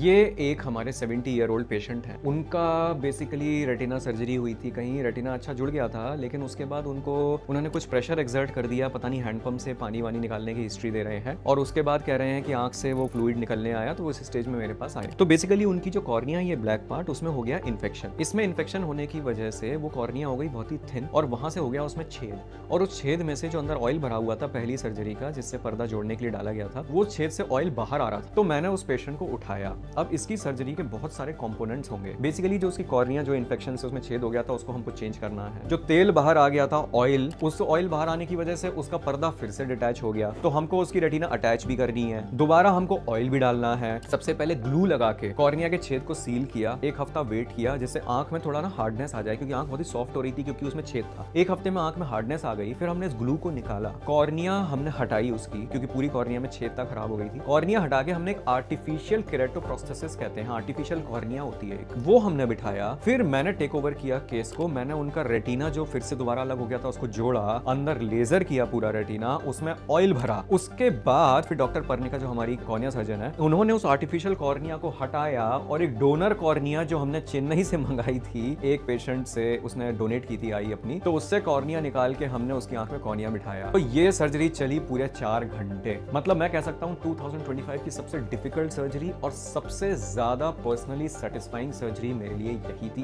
ये एक हमारे 70 ईयर ओल्ड पेशेंट हैं। उनका बेसिकली रेटिना सर्जरी हुई थी, कहीं रेटिना अच्छा जुड़ गया था, लेकिन उसके बाद उन्होंने कुछ प्रेशर एक्सर्ट कर दिया, पता नहीं हैंडपंप से पानी-वानी निकालने की हिस्ट्री दे रहे हैं और उसके बाद कह रहे हैं कि आँख से वो फ्लूइड निकलने आया, तो उस स्टेज में मेरे पास आए। तो बेसिकली उनकी जो कॉर्निया ये ब्लैक पार्ट उसमें हो गया इन्फेक्शन। इसमें इन्फेक्शन होने की वजह से वो कॉर्निया हो गई बहुत ही थिन और वहाँ से हो गया उसमें छेद और उस छेद में से जो अंदर ऑयल भरा हुआ था पहली सर्जरी का, जिससे पर्दा जोड़ने के लिए डाला गया था, वो छेद से ऑयल बाहर आ रहा था। तो मैंने उस पेशेंट को उठाया। अब इसकी सर्जरी के बहुत सारे कंपोनेंट्स होंगे। बेसिकली जो उसकी कॉर्निया जो इन्फेक्शन से उसमें छेद हो गया था उसको हमको चेंज करना है। जो तेल बाहर आ गया था ऑयल, उस ऑयल बाहर आने की वजह से उसका पर्दा फिर से डिटैच हो गया, तो हमको उसकी रेटिना अटैच भी करनी है, दोबारा हमको ऑयल भी डालना है। सबसे पहले ग्लू लगा के कॉर्निया के छेद को सील किया, एक हफ्ता वेट किया जिससे आंख में थोड़ा ना हार्डनेस आ जाए, क्योंकि आंख बहुत ही सॉफ्ट हो रही थी क्योंकि उसमें छेद था। एक हफ्ते में आंख में हार्डनेस आ गई, फिर हमने इस ग्लू को निकाला, कॉर्निया हमने हटाई उसकी, क्योंकि पूरी कॉर्निया में छेद था, खराब हो गई थी। कॉर्निया हटा के हमने एक आर्टिफिशियल केरेटोप्रोस्थेसिस कहते हैं, आर्टिफिशियल कॉर्निया होती है एक, वो हमने बिठाया। फिर मैंने टेक ओवर किया केस को, मैंने उनका रेटिना जो फिर से दोबारा अलग हो गया था उसको जोड़ा, अंदर लेजर किया पूरा रेटिना, उसमें ऑयल भरा। उसके बाद फिर डॉक्टर पर्निका जो हमारी कॉर्निया सर्जन है, उन्होंने उस आर्टिफिशियल कॉर्निया को हटाया और एक डोनर कॉर्निया जो हमने चेन्नई से मंगाई थी, एक पेशेंट से उसने डोनेट की थी आई अपनी, तो उससे कॉर्निया निकाल के हमने उसकी आंख में कॉर्निया बिठाया। तो ये सर्जरी चली पूरे 4 घंटे। मतलब मैं कह सकता हूँ 2025 की सबसे डिफिकल्ट सर्जरी और सबसे ज्यादा पर्सनली सेटिस्फाइंग सर्जरी मेरे लिए यही थी।